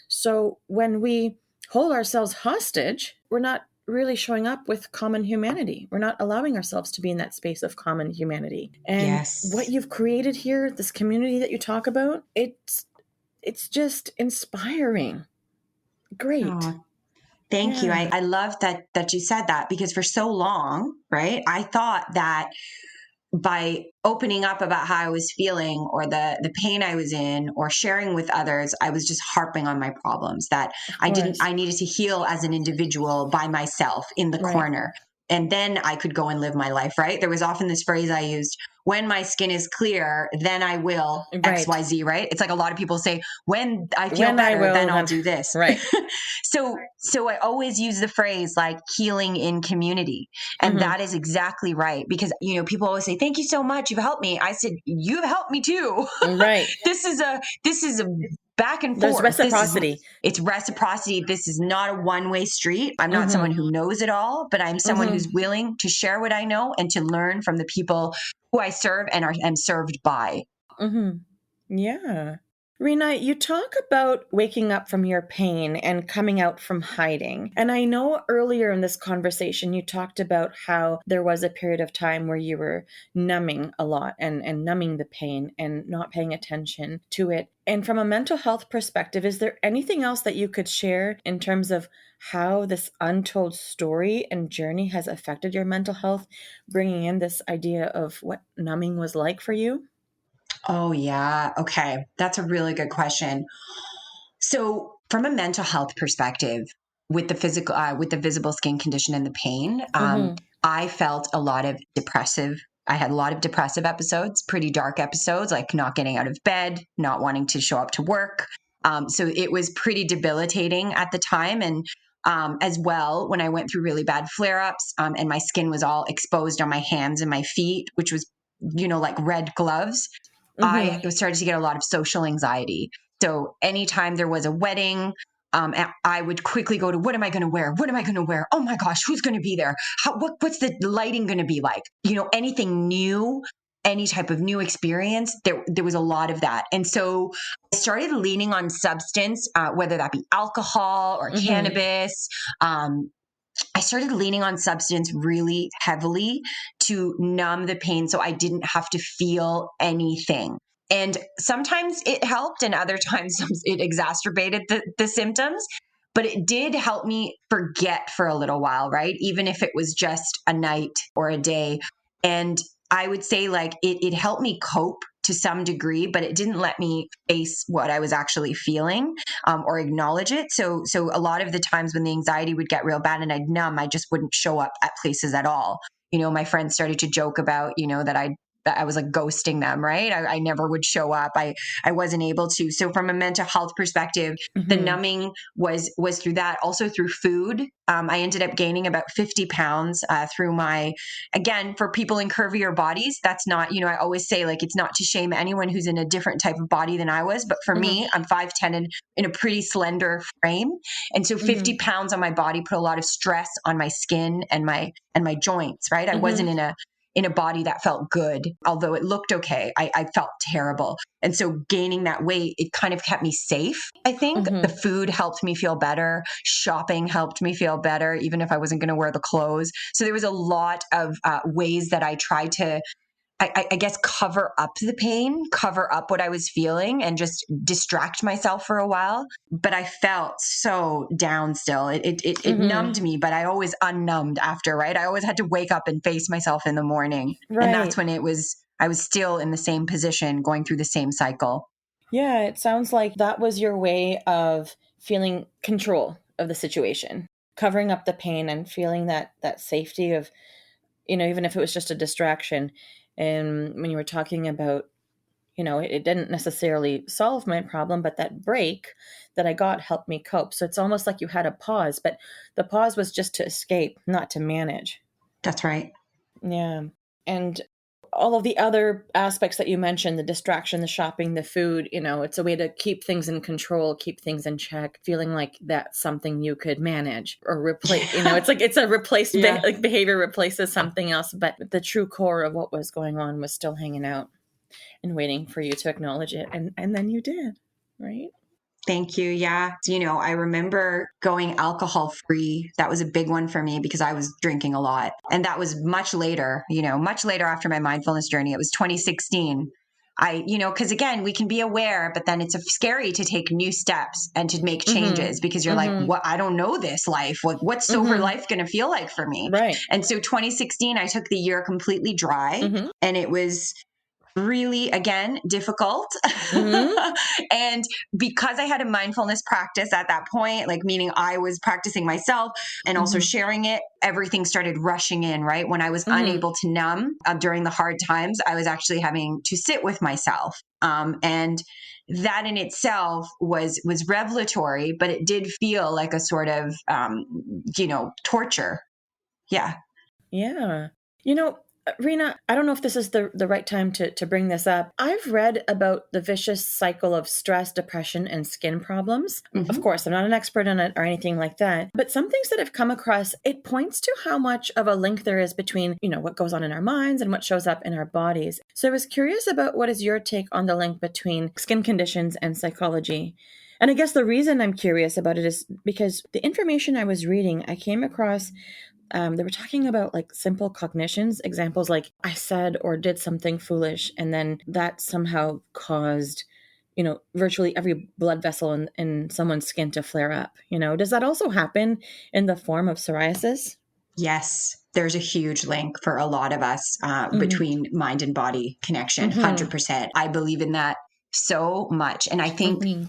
So when we hold ourselves hostage, we're not really showing up with common humanity. We're not allowing ourselves to be in that space of common humanity. And what you've created here, this community that you talk about, it's just inspiring. Great. Oh. Thank you. I love that you said that because for so long, right, I thought that by opening up about how I was feeling or the pain I was in or sharing with others, I was just harping on my problems that I needed to heal as an individual by myself in the corner. And then I could go and live my life, right? There was often this phrase I used, when my skin is clear, then I will XYZ, right? It's like a lot of people say, when I feel better, then I'll do this. Right. So I always use the phrase like healing in community. And that is exactly right. Because, people always say, thank you so much. You've helped me. I said, you've helped me too. Right. This is a back and There's forth. reciprocity. It's reciprocity. This is not a one-way street. I'm not someone Mhm. who knows it all, but I'm someone who's Mhm. willing to share what I know and to learn from the people who I serve and am served by. Mhm. Yeah. Reena, you talk about waking up from your pain and coming out from hiding. And I know earlier in this conversation, you talked about how there was a period of time where you were numbing a lot and numbing the pain and not paying attention to it. And from a mental health perspective, is there anything else that you could share in terms of how this untold story and journey has affected your mental health, bringing in this idea of what numbing was like for you? Oh, yeah. Okay. That's a really good question. So, from a mental health perspective, with the visible skin condition and the pain, Mm-hmm. I felt a lot of depressive. I had a lot of depressive episodes, pretty dark episodes, like not getting out of bed, not wanting to show up to work. So it was pretty debilitating at the time, and as well when I went through really bad flare ups, and my skin was all exposed on my hands and my feet, which was like red gloves. I Mm-hmm. started to get a lot of social anxiety. So anytime there was a wedding, I would quickly go to, what am I going to wear? What am I going to wear? Oh my gosh, who's going to be there? What's the lighting going to be like? Anything new, any type of new experience. There was a lot of that, and so I started leaning on substance, whether that be alcohol or Mm-hmm. cannabis. Um, I started leaning on substance really heavily to numb the pain so I didn't have to feel anything. And sometimes it helped, and other times it exacerbated the symptoms. But it did help me forget for a little while, right? Even if it was just a night or a day. And I would say, like, it helped me cope to some degree, but it didn't let me face what I was actually feeling, or acknowledge it. So a lot of the times when the anxiety would get real bad and I'd numb, I just wouldn't show up at places at all. My friends started to joke about, that I was like ghosting them, right? I never would show up. I wasn't able to. So from a mental health perspective, the Mm-hmm. numbing was through that, also through food. I ended up gaining about 50 pounds through again, for people in curvier bodies, that's not, I always say, like, it's not to shame anyone who's in a different type of body than I was. But for Mm-hmm. me, I'm 5'10" and in a pretty slender frame. And so 50 Mm-hmm. pounds on my body put a lot of stress on my skin and my joints, right? I wasn't in a body that felt good, although it looked okay. I felt terrible. And so gaining that weight, it kind of kept me safe. I think the Mm-hmm. food helped me feel better. Shopping helped me feel better, even if I wasn't going to wear the clothes. So there was a lot of ways that I tried to, I guess, cover up the pain, cover up what I was feeling, and just distract myself for a while. But I felt so down still. It Mm-hmm. numbed me, but I always unnumbed after, right? I always had to wake up and face myself in the morning. And that's Right. when I was still in the same position, going through the same cycle. Yeah, it sounds like that was your way of feeling control of the situation, covering up the pain and feeling that safety of, even if it was just a distraction. And when you were talking about, it didn't necessarily solve my problem, but that break that I got helped me cope. So it's almost like you had a pause, but the pause was just to escape, not to manage. That's right. Yeah. And all of the other aspects that you mentioned, the distraction, the shopping, the food, it's a way to keep things in control, keep things in check, feeling like that's something you could manage or replace. It's like it's a replaced Yeah. like behavior replaces something else, but the true core of what was going on was still hanging out and waiting for you to acknowledge it. And then you did, right? Thank you. Yeah. I remember going alcohol free. That was a big one for me because I was drinking a lot. And that was much later, much later after my mindfulness journey. It was 2016. Because again, we can be aware, but then it's scary to take new steps and to make changes because Mm-hmm. you're like, Mm-hmm. what? I don't know this life. What's sober Mm-hmm. life going to feel like for me? Right. And so 2016, I took the year completely dry, Mm-hmm. and it was really, again, difficult. Mm-hmm. And because I had a mindfulness practice at that point, like, meaning I was practicing myself and also Mm-hmm. sharing it, everything started rushing in, right? When I was Mm-hmm. unable to numb during the hard times, I was actually having to sit with myself. And that in itself was revelatory, but it did feel like a sort of, torture. Yeah. Yeah. Reena, I don't know if this is the right time to bring this up. I've read about the vicious cycle of stress, depression, and skin problems. Of course, I'm not an expert on it or anything like that, but some things that I've come across, it points to how much of a link there is between, what goes on in our minds and what shows up in our bodies. So I was curious about what is your take on the link between skin conditions and psychology? And I guess the reason I'm curious about it is because the information I was reading, I came across they were talking about like simple cognitions, examples like I said or did something foolish, and then that somehow caused, virtually every blood vessel in someone's skin to flare up. Does that also happen in the form of psoriasis? Yes, there's a huge link for a lot of us Mm-hmm. between mind and body connection, Mm-hmm. 100%. I believe in that so much. And I think Mm-hmm.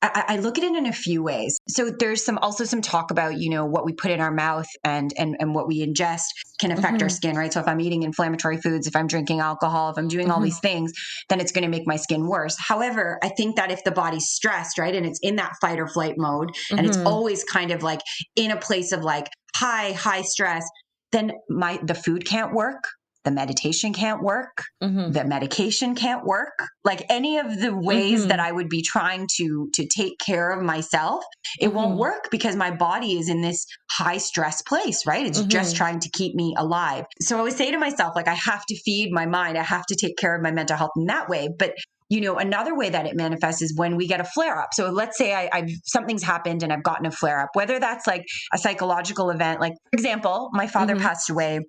I look at it in a few ways. So there's also some talk about, what we put in our mouth and what we ingest can affect our Mm-hmm. skin, right? So if I'm eating inflammatory foods, if I'm drinking alcohol, if I'm doing all Mm-hmm. these things, then it's going to make my skin worse. However, I think that if the body's stressed, right, and it's in that fight or flight mode, and it's Mm-hmm. always kind of like in a place of like high stress, then the food can't work, the meditation can't work, Mm-hmm. the medication can't work. Like any of the ways that Mm-hmm. I would be trying to take care of myself, it won't Mm-hmm. work because my body is in this high stress place, right? It's just Mm-hmm. trying to keep me alive. So I always say to myself, like, I have to feed my mind, I have to take care of my mental health in that way. But another way that it manifests is when we get a flare up. So let's say I've something's happened and I've gotten a flare up, whether that's like a psychological event. Like, for example, my father Mm-hmm. passed away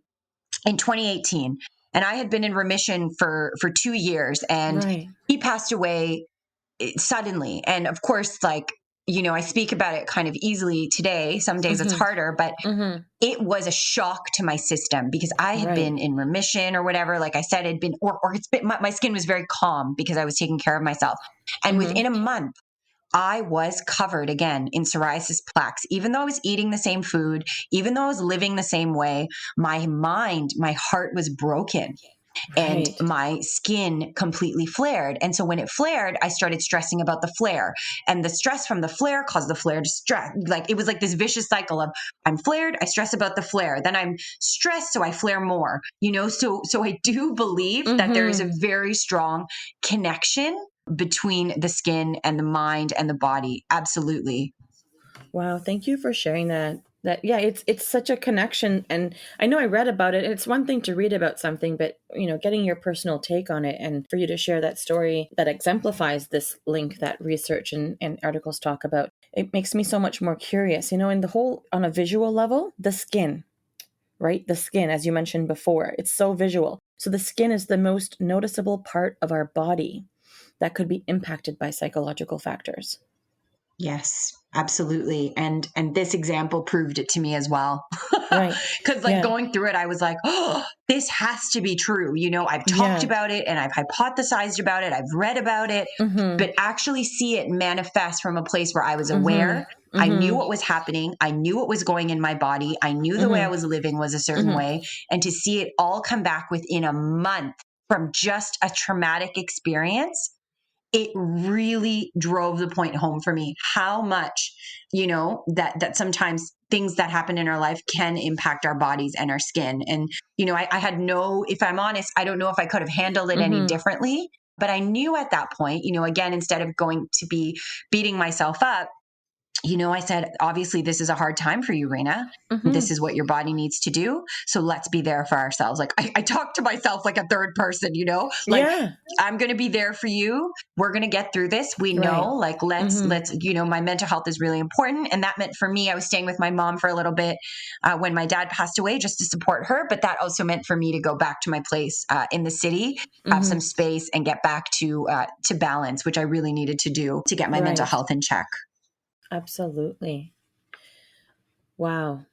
in 2018, and I had been in remission for 2 years, and Right. he passed away suddenly. And of course, like, I speak about it kind of easily today. Some days it's Mm-hmm. harder, but Mm-hmm. it was a shock to my system because I had Right. been in remission or whatever. Like I said, it'd been, or it's been, my skin was very calm because I was taking care of myself. And Mm-hmm. within a month, I was covered again in psoriasis plaques. Even though I was eating the same food, even though I was living the same way, my mind, my heart was broken and Right. my skin completely flared. And so when it flared, I started stressing about the flare, and the stress from the flare caused the flare to stress. Like it was like this vicious cycle of I'm flared, I stress about the flare, then I'm stressed, so I flare more, so I do believe that there is Mm-hmm. a very strong connection between the skin and the mind and the body. Absolutely. Wow, thank you for sharing that. That yeah, it's such a connection, and I know I read about it. It's one thing to read about something, but getting your personal take on it, and for you to share that story that exemplifies this link that research and articles talk about, it makes me so much more curious. In the whole, on a visual level, the skin, right? The skin, as you mentioned before, it's so visual. So the skin is the most noticeable part of our body that could be impacted by psychological factors. Yes, absolutely. And this example proved it to me as well. Right. Cuz like Yeah. going through it I was like, "Oh, this has to be true." I've talked Yeah. about it and I've hypothesized about it. I've read about it, Mm-hmm. but actually see it manifest from a place where I was Mm-hmm. aware. I knew Mm-hmm. what was happening. I knew what was going in my body. I knew the way I Mm-hmm. was living was a certain Mm-hmm. way, and to see it all come back within a month from just a traumatic experience, it really drove the point home for me how much that sometimes things that happen in our life can impact our bodies and our skin. And I had no, if I'm honest, I don't know if I could have handled it any Mm-hmm. differently, but I knew at that point, again, instead of going to be beating myself up, I said, obviously, this is a hard time for you, Reena. Mm-hmm. This is what your body needs to do. So let's be there for ourselves. Like I talk to myself like a third person, like Yeah. I'm going to be there for you. We're going to get through this. We Right. know, like, Mm-hmm. let's, my mental health is really important. And that meant for me, I was staying with my mom for a little bit when my dad passed away just to support her. But that also meant for me to go back to my place in the city, have Mm-hmm. some space and get back to balance, which I really needed to do to get my mental Right. health in check. Absolutely. Wow.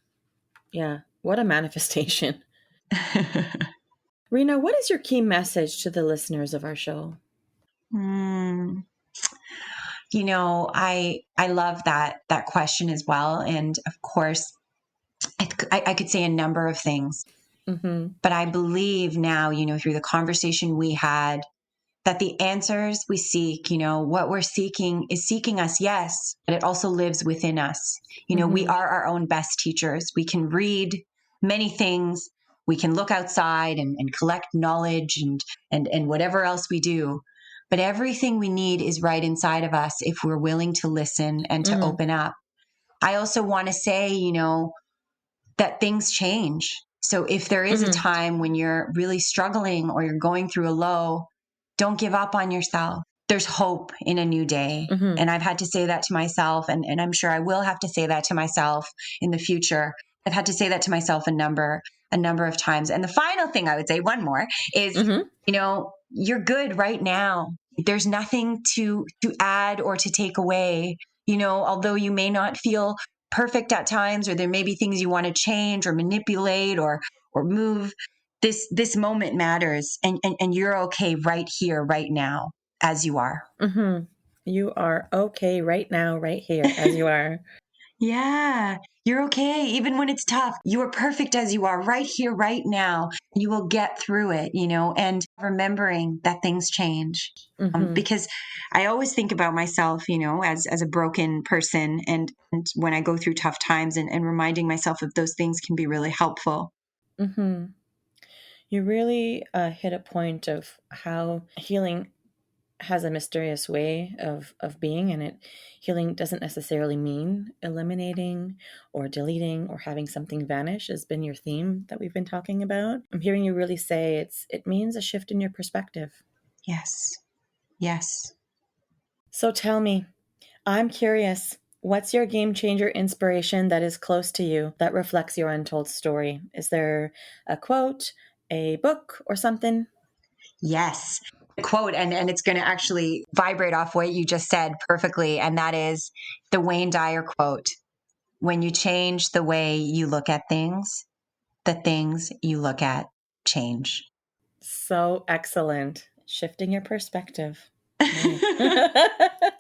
Yeah. What a manifestation. Rena, what is your key message to the listeners of our show? Hmm. I love that question as well, and of course, I could say a number of things, Mm-hmm. but I believe now, through the conversation we had, that the answers we seek, what we're seeking is seeking us, yes, but it also lives within us. We Mm-hmm. are our own best teachers. We can read many things, We can look outside and collect knowledge and whatever else we do. But everything we need is right inside of us if we're willing to listen and to Mm-hmm. open up. I also want to say, that things change. So if there is a Mm-hmm. time when you're really struggling or you're going through a low, don't give up on yourself. There's hope in a new day. Mm-hmm. And I've had to say that to myself, and I'm sure I will have to say that to myself in the future. I've had to say that to myself a number of times. And the final thing I would say, one more, is, Mm-hmm. you're good right now. There's nothing to add or to take away. Although you may not feel perfect at times, or there may be things you want to change or manipulate or move, this moment matters, and you're okay right here, right now, as you are. Mm-hmm. You are okay right now, right here, as you are. Yeah, you're okay. Even when it's tough, you are perfect as you are right here, right now. You will get through it, and remembering that things change. Mm-hmm. Because I always think about myself, as a broken person. And when I go through tough times, and reminding myself of those things can be really helpful. Mm-hmm. You really hit a point of how healing has a mysterious way of being, and healing doesn't necessarily mean eliminating or deleting or having something vanish. Has been your theme that we've been talking about. I'm hearing you really say it means a shift in your perspective. Yes. Yes. So tell me, I'm curious, what's your game changer inspiration that is close to you that reflects your untold story? Is there a quote, a book, or something? Yes. The quote, and it's going to actually vibrate off what you just said perfectly. And that is the Wayne Dyer quote: when you change the way you look at things, the things you look at change. So excellent. Shifting your perspective. Nice.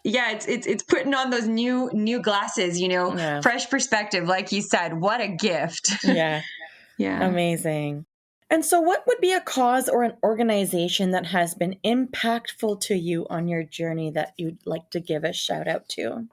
Yeah, it's putting on those new glasses, Yeah. fresh perspective, like you said. What a gift. Yeah. Yeah. Amazing. And so, what would be a cause or an organization that has been impactful to you on your journey that you'd like to give a shout out to?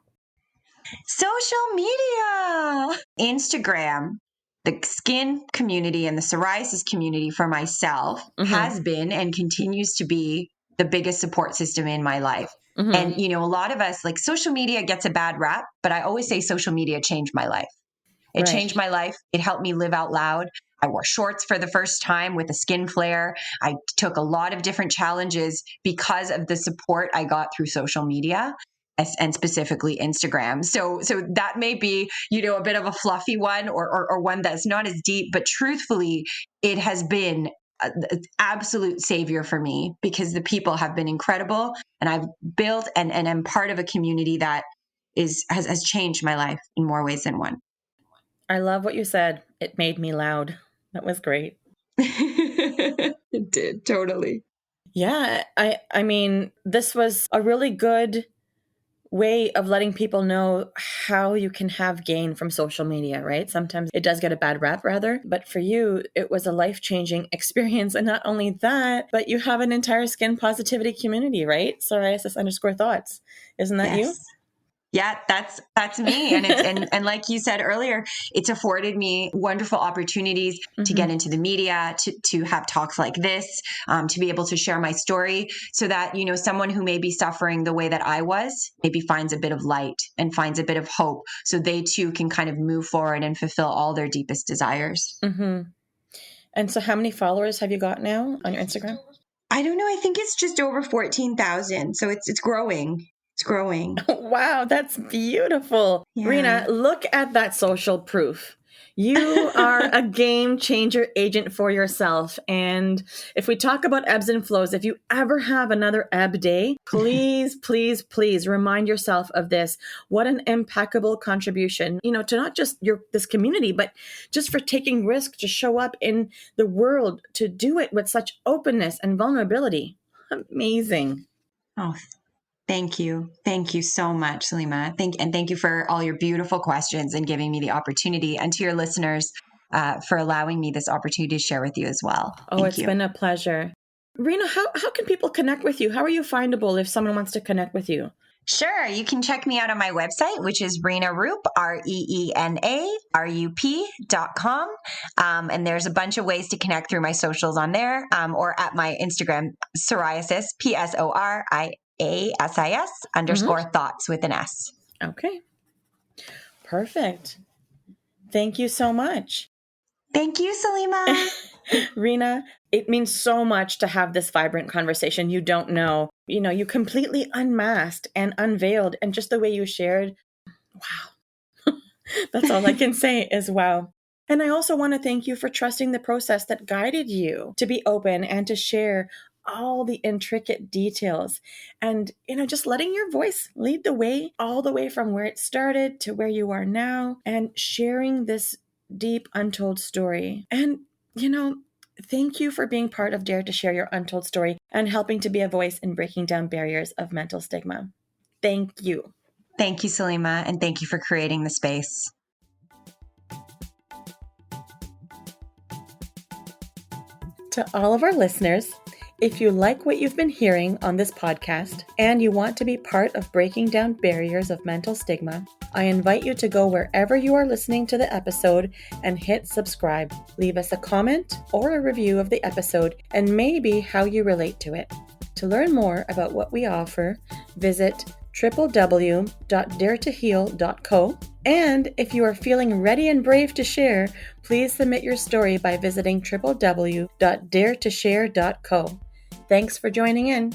Social media, Instagram, the skin community and the psoriasis community for myself Mm-hmm. has been and continues to be the biggest support system in my life. Mm-hmm. And, a lot of us, like, social media gets a bad rap, but I always say social media changed my life. It Right. changed my life. It helped me live out loud. I wore shorts for the first time with a skin flare. I took a lot of different challenges because of the support I got through social media, and specifically Instagram. So that may be, a bit of a fluffy one, or one that's not as deep, but truthfully, it has been an absolute savior for me, because the people have been incredible, and I've built and am part of a community that has changed my life in more ways than one. I love what you said. It made me loud. That was great. It did, totally. Yeah, I mean, this was a really good way of letting people know how you can have gain from social media, right? Sometimes it does get a bad rap, rather, but for you, it was a life-changing experience. And not only that, but you have an entire skin positivity community, right? Psoriasis_thoughts. Isn't that you? Yes. Yeah, that's me. And and like you said earlier, it's afforded me wonderful opportunities to Mm-hmm. get into the media, to have talks like this, to be able to share my story, so that, someone who may be suffering the way that I was, maybe finds a bit of light and finds a bit of hope, so they too can kind of move forward and fulfill all their deepest desires. Mm-hmm. And so how many followers have you got now on your Instagram? I don't know. I think it's just over 14,000. So it's growing. It's growing. Wow, that's beautiful. Yeah. Reena, look at that social proof. You are a game changer agent for yourself. And if we talk about ebbs and flows, if you ever have another ebb day, please, please, please remind yourself of this. What an impeccable contribution, to not just this community, but just for taking risk to show up in the world, to do it with such openness and vulnerability. Amazing. Oh, thank you. Thank you so much, Salima. Thank you for all your beautiful questions and giving me the opportunity, and to your listeners, for allowing me this opportunity to share with you as well. Oh, Thank it's you. been a pleasure. Reena, how can people connect with you? How are you findable if someone wants to connect with you? Sure. You can check me out on my website, which is Reena Roop, REENARUP.com. And there's a bunch of ways to connect through my socials on there, or at my Instagram, psoriasis, PSORIASIS _ thoughts with an S. Okay. Perfect. Thank you so much. Thank you, Salima. Reena, it means so much to have this vibrant conversation. You don't know. You completely unmasked and unveiled, and just the way you shared, wow. That's all I can say is wow. And I also want to thank you for trusting the process that guided you to be open and to share all the intricate details and, just letting your voice lead the way, all the way from where it started to where you are now, and sharing this deep, untold story. And, thank you for being part of Dare to Share Your Untold Story and helping to be a voice in breaking down barriers of mental stigma. Thank you. Thank you, Salima, and thank you for creating the space. To all of our listeners, if you like what you've been hearing on this podcast and you want to be part of breaking down barriers of mental stigma, I invite you to go wherever you are listening to the episode and hit subscribe. Leave us a comment or a review of the episode and maybe how you relate to it. To learn more about what we offer, visit www.daretoheal.co. And if you are feeling ready and brave to share, please submit your story by visiting www.daretoshare.co. Thanks for joining in.